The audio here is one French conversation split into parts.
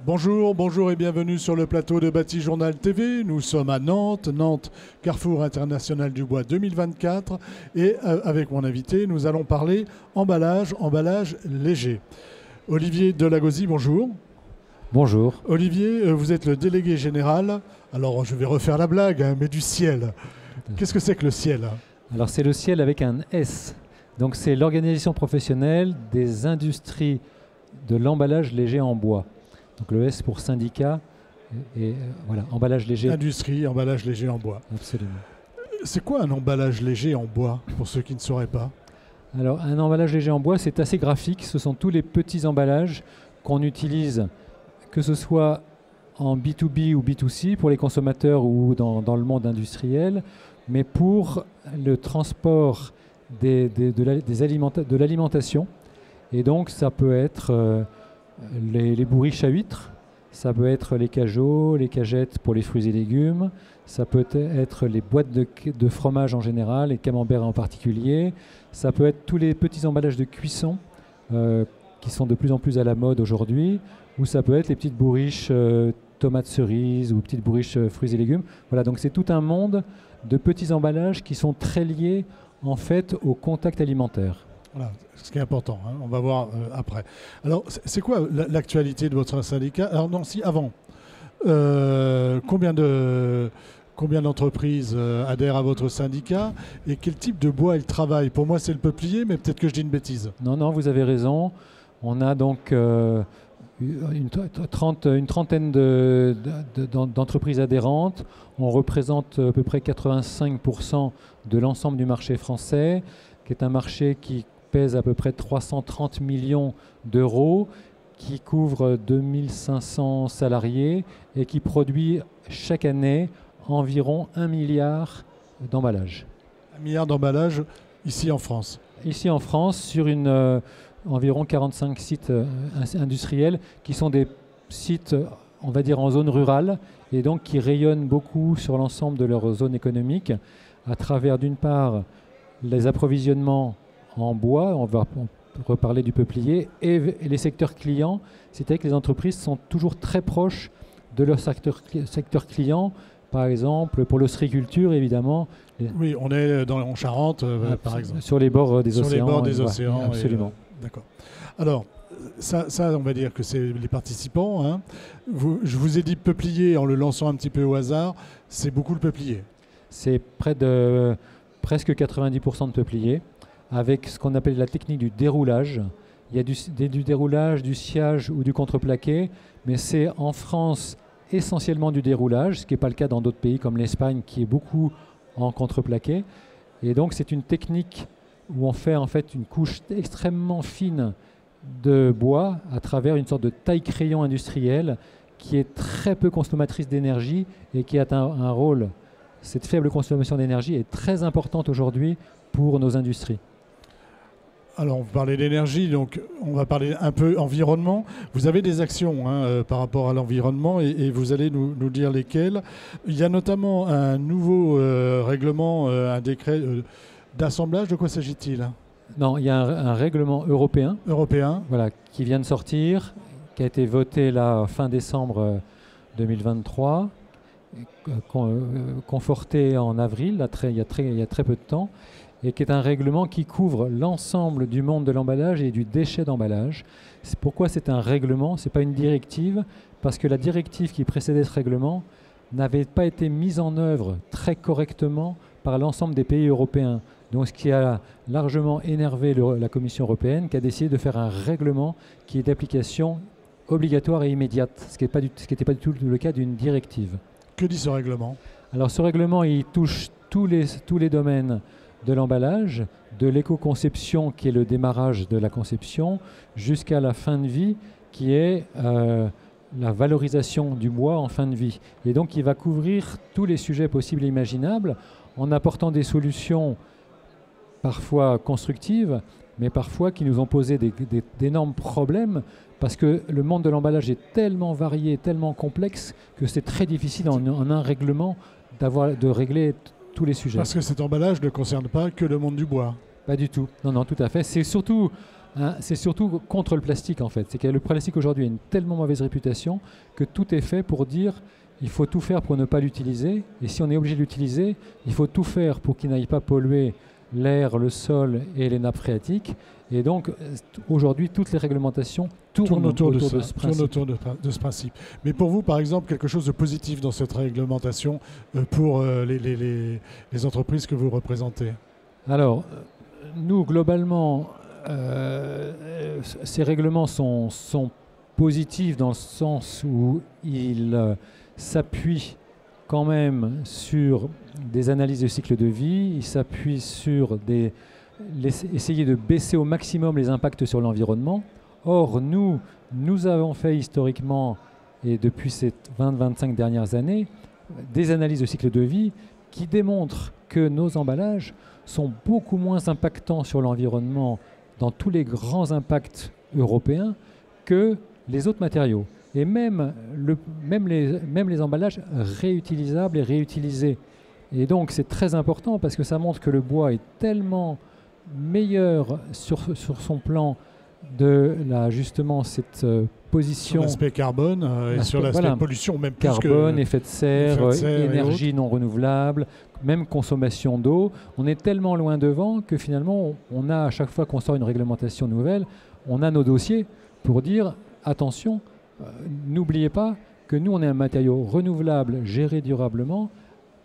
Bonjour, bonjour et bienvenue sur le plateau de Bâti Journal TV. Nous sommes à Nantes, Carrefour International du Bois 2024. Et avec mon invité, nous allons parler emballage léger. Olivier Delagosi, bonjour. Bonjour. Olivier, vous êtes le délégué général. Alors, je vais refaire la blague, mais du ciel. Qu'est-ce que c'est que le ciel? Alors, c'est le ciel avec un S. Donc, c'est l'organisation professionnelle des industries de l'emballage léger en bois. Donc, le S pour syndicat et voilà, emballage léger. Industrie, emballage léger en bois. Absolument. C'est quoi un emballage léger en bois, pour ceux qui ne sauraient pas? Alors, un emballage léger en bois, c'est assez graphique. Ce sont tous les petits emballages qu'on utilise, que ce soit en B2B ou B2C, pour les consommateurs ou dans le monde industriel, mais pour le transport de l'alimentation. Et donc, ça peut être les bourriches à huîtres, ça peut être les cajots, les cagettes pour les fruits et légumes, ça peut être les boîtes de fromage en général, les camemberts en particulier, ça peut être tous les petits emballages de cuisson qui sont de plus en plus à la mode aujourd'hui, ou ça peut être les petites bourriches tomates cerises ou petites bourriches fruits et légumes. Voilà, donc c'est tout un monde de petits emballages qui sont très liés en fait au contact alimentaire. Voilà, ce qui est important, hein, on va voir après. Alors, c'est quoi l'actualité de votre syndicat? Alors non, si, avant, combien d'entreprises adhèrent à votre syndicat et quel type de bois ils travaillent? Pour moi, c'est le peuplier, mais peut-être que je dis une bêtise. Non, vous avez raison. On a donc une trentaine d'entreprises adhérentes. On représente à peu près 85% de l'ensemble du marché français, qui est un marché qui pèse à peu près 330 millions d'euros, qui couvre 2500 salariés et qui produit chaque année environ 1 milliard d'emballages. 1 milliard d'emballages ici en France? Ici en France, sur environ 45 sites industriels qui sont des sites, on va dire, en zone rurale et donc qui rayonnent beaucoup sur l'ensemble de leur zone économique à travers d'une part les approvisionnements en bois, on va reparler du peuplier, et les secteurs clients, c'est-à-dire que les entreprises sont toujours très proches de leur secteur client. Par exemple, pour l'ostréiculture, évidemment. Oui, on est en Charente, par exemple. Sur les bords des océans. Sur les bords des océans. Absolument. D'accord. Alors, ça, on va dire que c'est les participants. Hein. Je vous ai dit peuplier en le lançant un petit peu au hasard. C'est beaucoup le peuplier. C'est près de presque 90% de peuplier, avec ce qu'on appelle la technique du déroulage. Il y a du déroulage, du sciage ou du contreplaqué, mais c'est en France essentiellement du déroulage, ce qui n'est pas le cas dans d'autres pays comme l'Espagne, qui est beaucoup en contreplaqué. Et donc c'est une technique où on fait en fait une couche extrêmement fine de bois à travers une sorte de taille-crayon industrielle qui est très peu consommatrice d'énergie et qui a un rôle. Cette faible consommation d'énergie est très importante aujourd'hui pour nos industries. Alors, vous parlez d'énergie, donc on va parler un peu environnement. Vous avez des actions par rapport à l'environnement et vous allez nous dire lesquelles. Il y a notamment un nouveau règlement, un décret d'assemblage. De quoi s'agit-il? Non, il y a un règlement européen. Voilà, qui vient de sortir, qui a été voté là fin décembre 2023, conforté en avril, il y a très peu de temps, et qui est un règlement qui couvre l'ensemble du monde de l'emballage et du déchet d'emballage. Pourquoi c'est un règlement? Ce n'est pas une directive, parce que la directive qui précédait ce règlement n'avait pas été mise en œuvre très correctement par l'ensemble des pays européens. Donc ce qui a largement énervé la Commission européenne, qui a décidé de faire un règlement qui est d'application obligatoire et immédiate, ce qui n'était pas du tout le cas d'une directive. Que dit ce règlement? Alors ce règlement, il touche tous les domaines de l'emballage, de l'éco-conception qui est le démarrage de la conception, jusqu'à la fin de vie qui est la valorisation du bois en fin de vie. Et donc il va couvrir tous les sujets possibles et imaginables en apportant des solutions parfois constructives, mais parfois qui nous ont posé d'énormes problèmes parce que le monde de l'emballage est tellement varié, tellement complexe que c'est très difficile en un règlement de régler tous les sujets. Parce que cet emballage ne concerne pas que le monde du bois. Pas du tout. Non, tout à fait. C'est surtout C'est surtout contre le plastique en fait. C'est que le plastique aujourd'hui a une tellement mauvaise réputation que tout est fait pour dire il faut tout faire pour ne pas l'utiliser. Et si on est obligé de l'utiliser, il faut tout faire pour qu'il n'aille pas polluer l'air, le sol et les nappes phréatiques. Et donc aujourd'hui, toutes les réglementations tournent autour de ce principe. Mais pour vous, par exemple, quelque chose de positif dans cette réglementation pour les entreprises que vous représentez? Alors, nous, globalement, ces règlements sont positifs dans le sens où ils s'appuient quand même sur des analyses de cycle de vie, ils s'appuient sur essayer de baisser au maximum les impacts sur l'environnement. Or, nous avons fait historiquement, et depuis ces 20-25 dernières années, des analyses de cycle de vie qui démontrent que nos emballages sont beaucoup moins impactants sur l'environnement dans tous les grands impacts européens que les autres matériaux. Et même les emballages réutilisables et réutilisés. Et donc c'est très important parce que ça montre que le bois est tellement meilleur sur son plan de justement cette position. Sur l'aspect carbone et sur l'aspect pollution, même plus carbone, effet de serre, énergie non renouvelable, même consommation d'eau. On est tellement loin devant que finalement, on a à chaque fois qu'on sort une réglementation nouvelle, on a nos dossiers pour dire attention, n'oubliez pas que nous, on est un matériau renouvelable, géré durablement,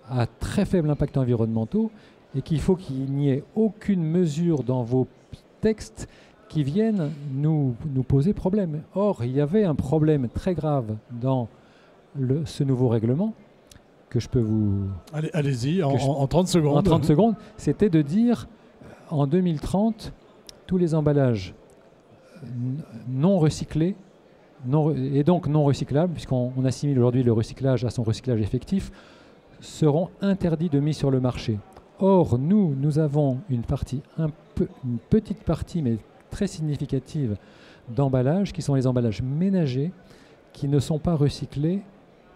à très faible impact environnementaux, et qu'il faut qu'il n'y ait aucune mesure dans vos textes qui viennent nous poser problème. Or, il y avait un problème très grave dans ce nouveau règlement, que je peux vous... Allez-y, en 30 secondes. En 30 secondes, c'était de dire, en 2030, tous les emballages non recyclés, et donc non recyclables, puisqu'on assimile aujourd'hui le recyclage à son recyclage effectif, seront interdits de mise sur le marché. Or, nous avons une petite partie, mais très significative, d'emballages, qui sont les emballages ménagers, qui ne sont pas recyclés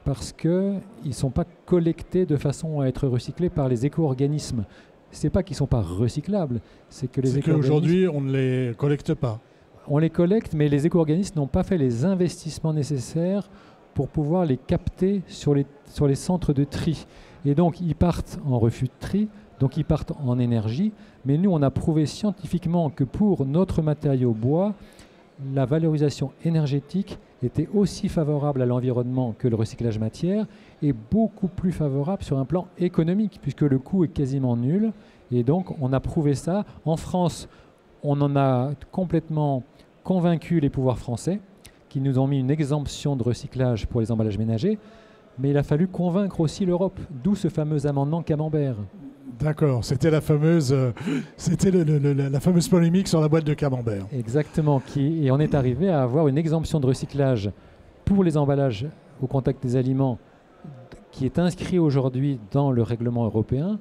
parce qu'ils ne sont pas collectés de façon à être recyclés par les éco-organismes. Ce n'est pas qu'ils ne sont pas recyclables, c'est que les éco-organismes... qu'aujourd'hui, on ne les collecte pas. On les collecte, mais les éco-organismes n'ont pas fait les investissements nécessaires pour pouvoir les capter sur les centres de tri. Et donc, ils partent en refus de tri, donc ils partent en énergie. Mais nous, on a prouvé scientifiquement que pour notre matériau bois, la valorisation énergétique était aussi favorable à l'environnement que le recyclage matière et beaucoup plus favorable sur un plan économique, puisque le coût est quasiment nul. Et donc, on a prouvé ça. En France, on en a complètement convaincu les pouvoirs français, qui nous ont mis une exemption de recyclage pour les emballages ménagers, mais il a fallu convaincre aussi l'Europe, d'où ce fameux amendement Camembert. D'accord, c'était la fameuse polémique sur la boîte de Camembert. Exactement, et on est arrivé à avoir une exemption de recyclage pour les emballages au contact des aliments qui est inscrit aujourd'hui dans le règlement européen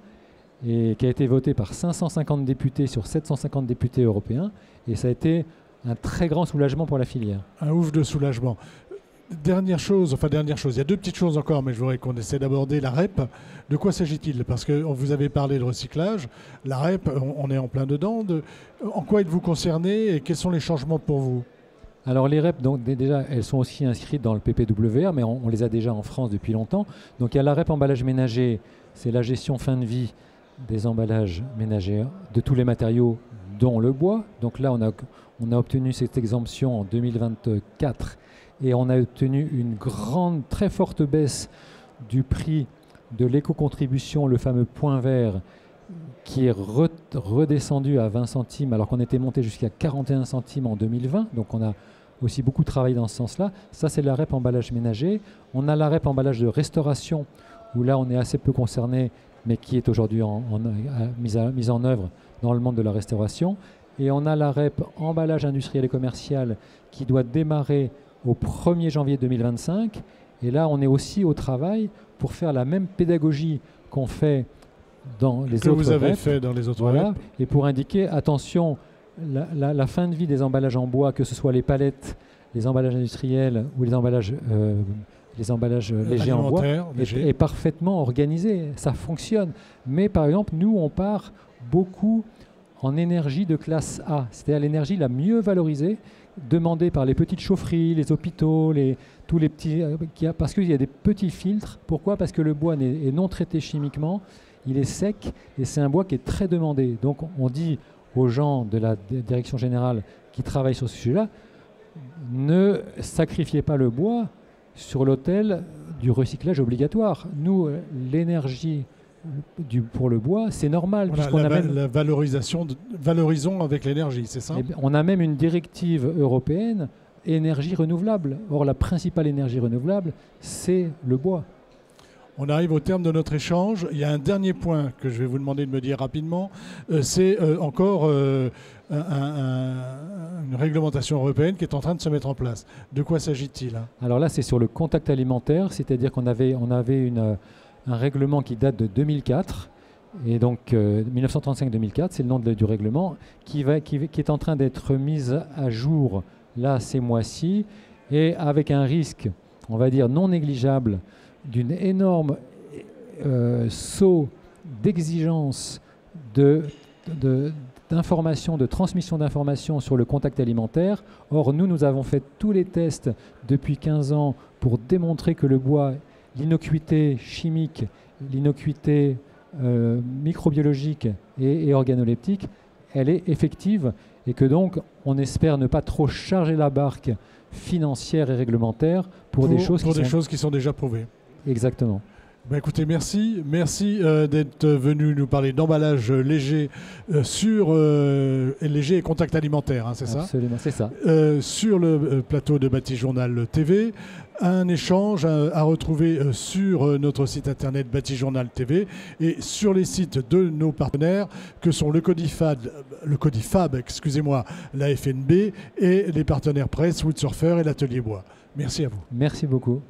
et qui a été voté par 550 députés sur 750 députés européens, et ça a été un très grand soulagement pour la filière. Un ouf de soulagement. Dernière chose, il y a deux petites choses encore, mais je voudrais qu'on essaie d'aborder la REP. De quoi s'agit-il? Parce que vous avez parlé de recyclage. La REP, on est en plein dedans. En quoi êtes-vous concerné et quels sont les changements pour vous? Alors les REP, donc, déjà, elles sont aussi inscrites dans le PPWR, mais on les a déjà en France depuis longtemps. Donc il y a la REP emballage ménager, c'est la gestion fin de vie des emballages ménagers de tous les matériaux, dont le bois. Donc là, on a obtenu cette exemption en 2024 et on a obtenu une très forte baisse du prix de l'éco-contribution, le fameux point vert, qui est redescendu à 20 centimes alors qu'on était monté jusqu'à 41 centimes en 2020. Donc on a aussi beaucoup travaillé dans ce sens-là. Ça, c'est la REP emballage ménager. On a la REP emballage de restauration, où là, on est assez peu concerné, mais qui est aujourd'hui mise en œuvre dans le monde de la restauration. Et on a la REP emballage industriel et commercial qui doit démarrer au 1er janvier 2025. Et là, on est aussi au travail pour faire la même pédagogie qu'on fait dans les autres REP. Que vous avez fait dans les autres REP. Et pour indiquer, attention, la fin de vie des emballages en bois, que ce soit les palettes, les emballages industriels ou les emballages légers en bois, est parfaitement organisé. Ça fonctionne. Mais par exemple, nous, on part beaucoup en énergie de classe A, c'est-à-dire l'énergie la mieux valorisée, demandée par les petites chaufferies, les hôpitaux, tous les petits, parce qu'il y a des petits filtres. Pourquoi? Parce que le bois est non traité chimiquement, il est sec et c'est un bois qui est très demandé. Donc on dit aux gens de la direction générale qui travaillent sur ce sujet-là, ne sacrifiez pas le bois sur l'autel du recyclage obligatoire. Nous, l'énergie pour le bois, c'est normal. Voilà, la valorisation, valorisons avec l'énergie, c'est ça? On a même une directive européenne, énergie renouvelable. Or, la principale énergie renouvelable, c'est le bois. On arrive au terme de notre échange. Il y a un dernier point que je vais vous demander de me dire rapidement. C'est encore une réglementation européenne qui est en train de se mettre en place. De quoi s'agit-il? Alors là, c'est sur le contact alimentaire, c'est-à-dire qu'on avait un règlement qui date de 2004, et donc 1935-2004, c'est le nom du règlement, qui est en train d'être mis à jour là ces mois-ci, et avec un risque, on va dire, non négligeable d'une énorme saut d'exigence d'information, de transmission d'informations sur le contact alimentaire. Or, nous avons fait tous les tests depuis 15 ans pour démontrer que le bois, l'innocuité chimique, l'innocuité microbiologique et organoleptique, elle est effective et que donc on espère ne pas trop charger la barque financière et réglementaire pour des choses qui sont déjà prouvées. Exactement. Ben écoutez, merci d'être venu nous parler d'emballage léger léger et contact alimentaire, hein, c'est ça? Absolument, c'est ça. Sur le plateau de Bâti Journal TV, un échange à retrouver sur notre site internet Bâti Journal TV et sur les sites de nos partenaires que sont le Codifab, la FNB et les partenaires presse, Woodsurfer et l'Atelier Bois. Merci à vous. Merci beaucoup.